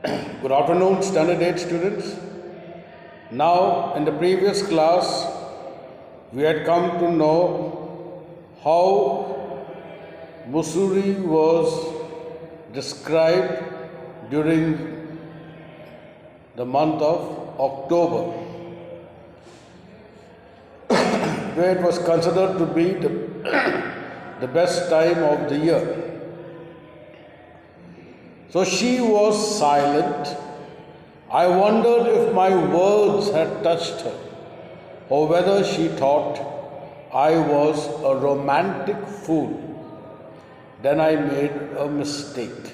Good afternoon, Standard 8 students. Now, in the previous class, we had come to know how Mussoorie was described during the month of October, where it was considered to be the best time of the year. So she was silent. I wondered if my words had touched her, or whether she thought I was a romantic fool. Then I made a mistake.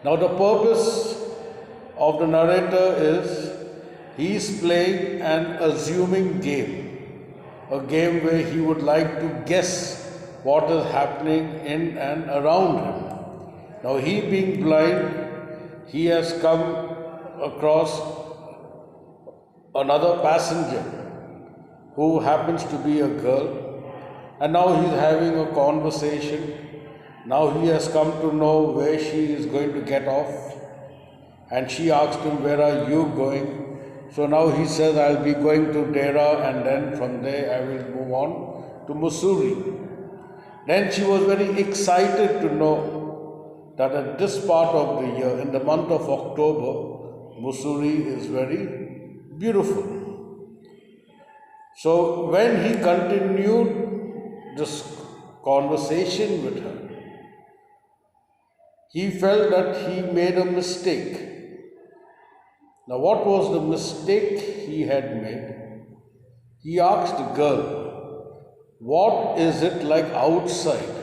Now, the purpose of the narrator is he's playing an assuming game, a game where he would like to guess what is happening in and around him. Now, he being blind, he has come across another passenger who happens to be a girl, and now he's having a conversation. Now he has come to know where she is going to get off, and she asked him, "Where are you going?" So now he says, "I'll be going to Dera, and then from there I will move on to Mussoorie." Then she was very excited to know that at this part of the year, in the month of October, Mussoorie is very beautiful. So when he continued this conversation with her, he felt that he made a mistake. Now, what was the mistake he had made? He asked the girl, "What is it like outside?"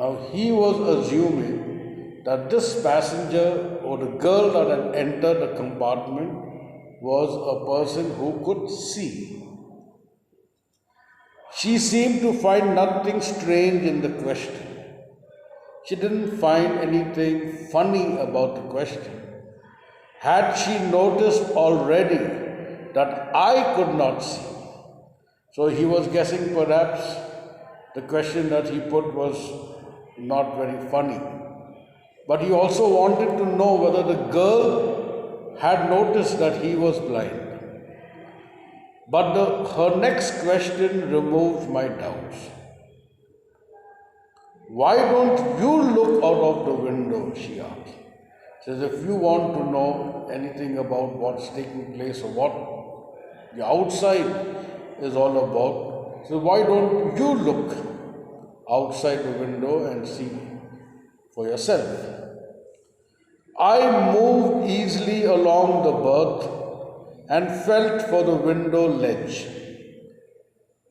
Now, he was assuming that this passenger or the girl that had entered the compartment was a person who could see. She seemed to find nothing strange in the question. She didn't find anything funny about the question. Had she noticed already that I could not see? So he was guessing perhaps the question that he put was not very funny. But he also wanted to know whether the girl had noticed that he was blind. But her next question removed my doubts. "Why don't you look out of the window?" she asked. She says, "If you want to know anything about what's taking place or what the outside is all about, so why don't you look outside the window and see for yourself?" I moved easily along the berth and felt for the window ledge.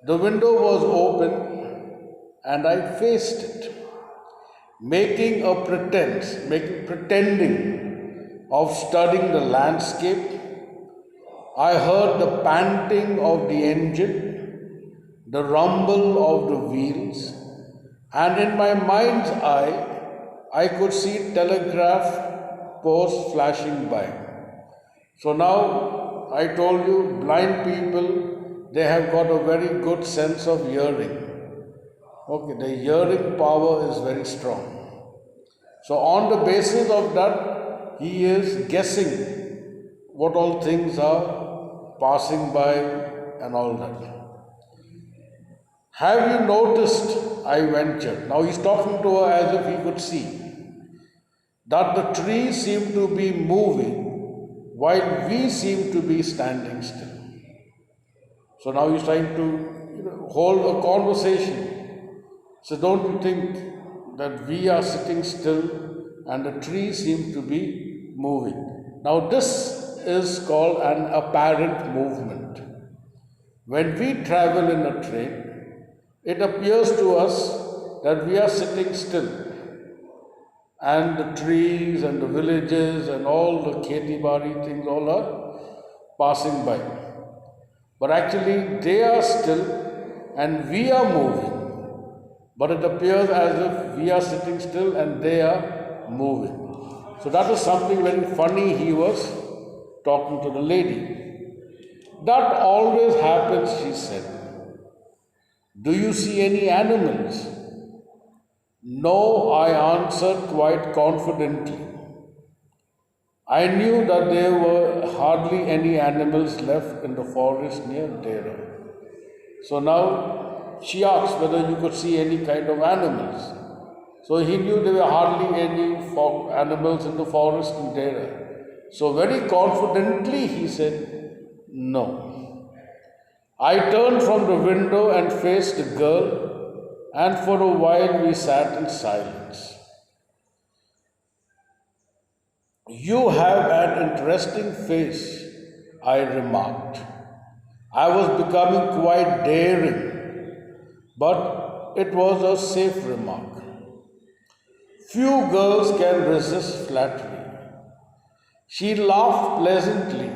The window was open and I faced it, pretending of studying the landscape. I heard the panting of the engine, the rumble of the wheels, and in my mind's eye, I could see telegraph posts flashing by. So now, I told you, blind people, they have got a very good sense of hearing. Okay, the hearing power is very strong. So on the basis of that, he is guessing what all things are passing by and all that. "Have you noticed," I ventured. Now he's talking to her as if he could see, "that the trees seem to be moving while we seem to be standing still?" So now he's trying to hold a conversation. So don't you think that we are sitting still and the trees seem to be moving? Now this is called an apparent movement. When we travel in a train, it appears to us that we are sitting still, and the trees and the villages and all the kheti bari things all are passing by. But actually they are still and we are moving. But it appears as if we are sitting still and they are moving. So that is something very funny he was talking to the lady. "That always happens," she said. "Do you see any animals?" No, I answered quite confidently. I knew that there were hardly any animals left in the forest near Dera. So now she asked whether you could see any kind of animals. So he knew there were hardly any animals in the forest in Dera. So very confidently he said, no. I turned from the window and faced the girl, and for a while we sat in silence. You have an interesting face, I remarked. I was becoming quite daring, but it was a safe remark. Few girls can resist flattery. She laughed pleasantly,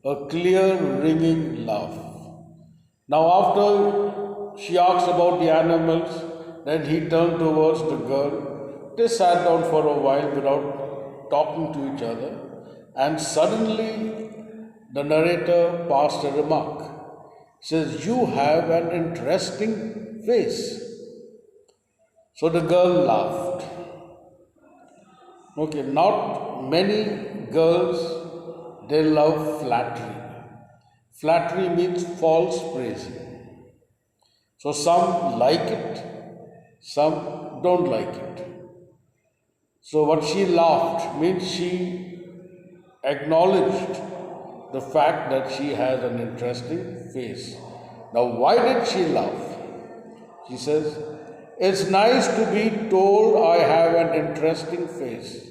a clear, ringing laugh. Now, after she asked about the animals, then he turned towards the girl. They sat down for a while without talking to each other, and suddenly the narrator passed a remark. Says, you have an interesting face. So the girl laughed. Okay, not many girls, they love flattery. Flattery means false praising. So some like it, some don't like it. So what she laughed means she acknowledged the fact that she has an interesting face. Now, why did she laugh? She says, it's nice to be told I have an interesting face.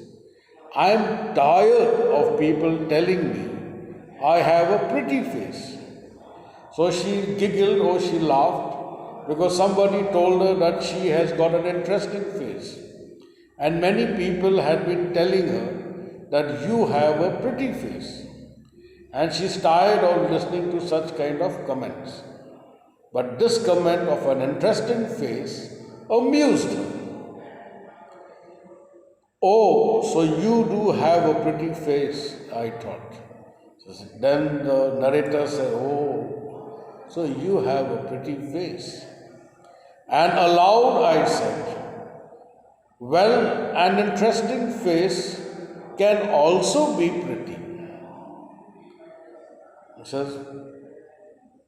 I'm tired of people telling me I have a pretty face. So she giggled or she laughed because somebody told her that she has got an interesting face. And many people had been telling her that you have a pretty face. And she's tired of listening to such kind of comments. But this comment of an interesting face amused her. Oh, so you do have a pretty face, I thought. Then the narrator said, oh, so you have a pretty face. And aloud I said, well, an interesting face can also be pretty. He says,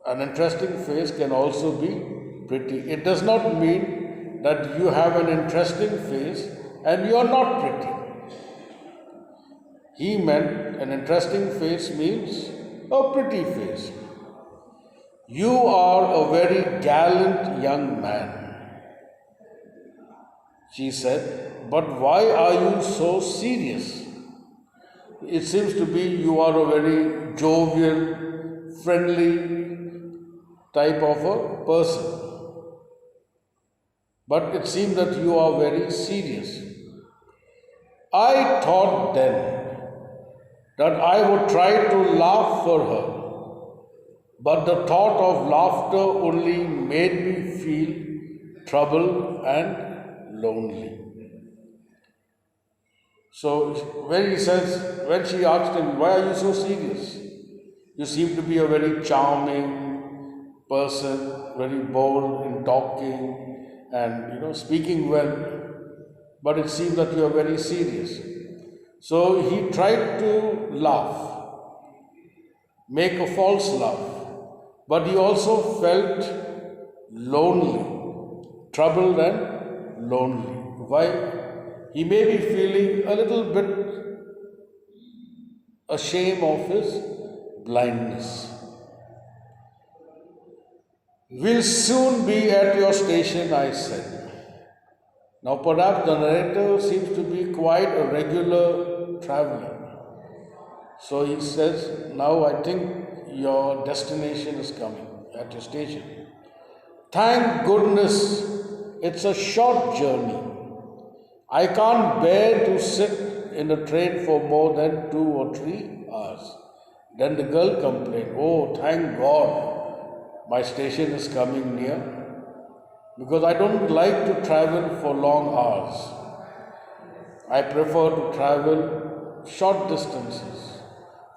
an interesting face can also be pretty. It does not mean that you have an interesting face and you are not pretty. He meant an interesting face means a pretty face. You are a very gallant young man, she said, but why are you so serious? It seems to be you are a very jovial, friendly type of a person. But it seems that you are very serious. I thought then that I would try to laugh for her, but the thought of laughter only made me feel troubled and lonely. So when she asked him, why are you so serious? You seem to be a very charming person, very bold in talking and speaking well. But it seems that you are very serious. So he tried to laugh, make a false laugh, but he also felt lonely, troubled and lonely. Why? He may be feeling a little bit ashamed of his blindness. We'll soon be at your station, I said. Now, perhaps the narrator seems to be quite a regular traveler. So he says, now I think your destination is coming at your station. Thank goodness it's a short journey. I can't bear to sit in a train for more than 2 or 3 hours. Then the girl complained, oh, thank God my station is coming near. Because I don't like to travel for long hours. I prefer to travel short distances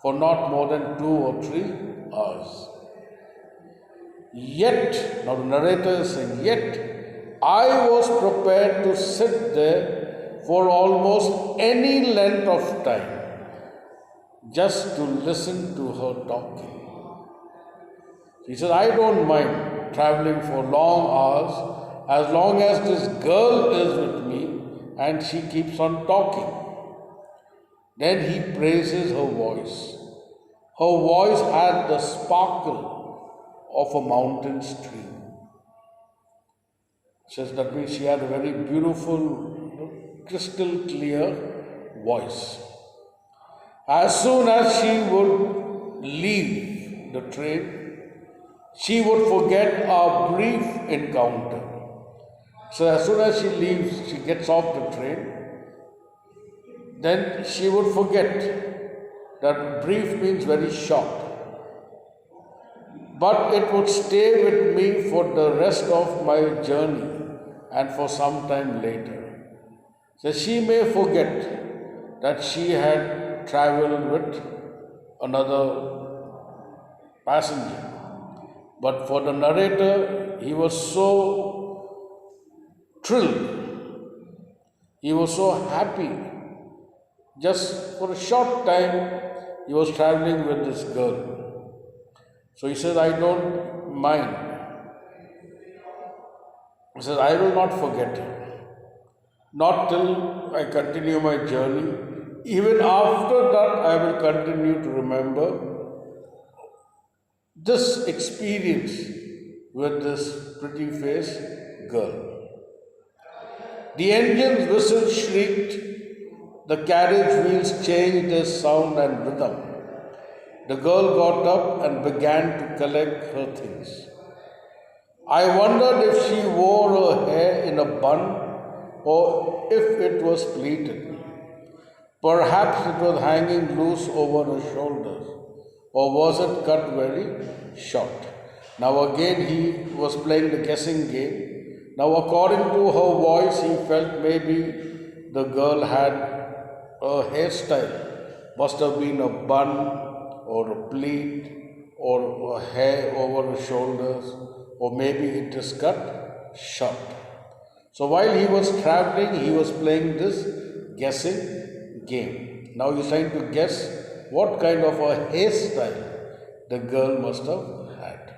for not more than 2 or 3 hours. Yet, now the narrator is saying, yet I was prepared to sit there for almost any length of time just to listen to her talking. He said, I don't mind traveling for long hours as long as this girl is with me and she keeps on talking. Then he praises her voice. Her voice had the sparkle of a mountain stream. Says that means she had a very beautiful, crystal clear voice. As soon as she would leave the train, she would forget our brief encounter. So as soon as she leaves, she gets off the train, then she would forget that brief means very short. But it would stay with me for the rest of my journey and for some time later. So she may forget that she had traveled with another passenger. But for the narrator, he was so thrilled, he was so happy. Just for a short time, he was traveling with this girl. So he says, I don't mind. He says, I will not forget her. Not till I continue my journey. Even after that, I will continue to remember this experience with this pretty faced girl. The engine's whistle shrieked, the carriage wheels changed their sound and rhythm. The girl got up and began to collect her things. I wondered if she wore her hair in a bun or if it was plaited. Perhaps it was hanging loose over her shoulders, or was it cut very short? Now again he was playing the guessing game. Now according to her voice, he felt maybe the girl had a hairstyle, must have been a bun or a pleat or a hair over her shoulders, or maybe it is cut short. So while he was traveling, he was playing this guessing game. Now he's trying to guess what kind of a hairstyle the girl must have had.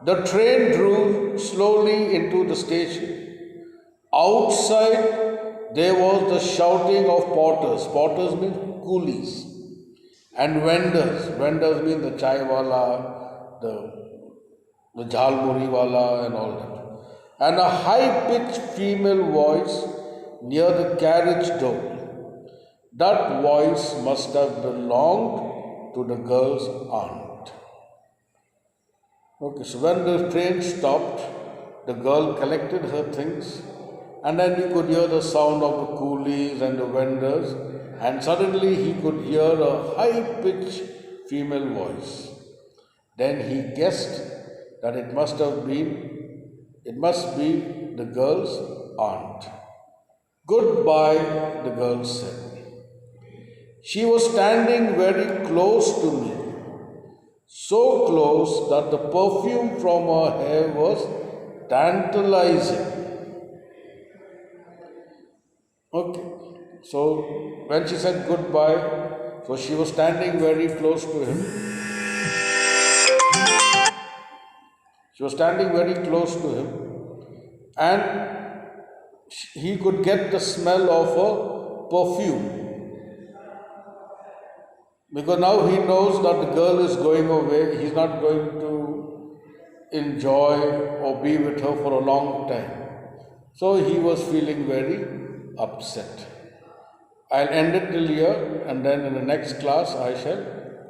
The train drew slowly into the station. Outside, there was the shouting of porters. Porters mean coolies. And vendors. Vendors mean the chai wala, the jhalmuri wala and all that. And a high-pitched female voice near the carriage door. That voice must have belonged to the girl's aunt. Okay, so when the train stopped, the girl collected her things, and then he could hear the sound of the coolies and the vendors, and suddenly he could hear a high-pitched female voice. Then he guessed that it must be the girl's aunt. Goodbye, the girl said. She was standing very close to me, so close that the perfume from her hair was tantalizing. Okay, so when she said goodbye, so she was standing very close to him. She was standing very close to him, and he could get the smell of her perfume. Because now he knows that the girl is going away, he's not going to enjoy or be with her for a long time. So he was feeling very upset. I'll end it till here, and then in the next class I shall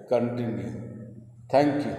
continue. Thank you.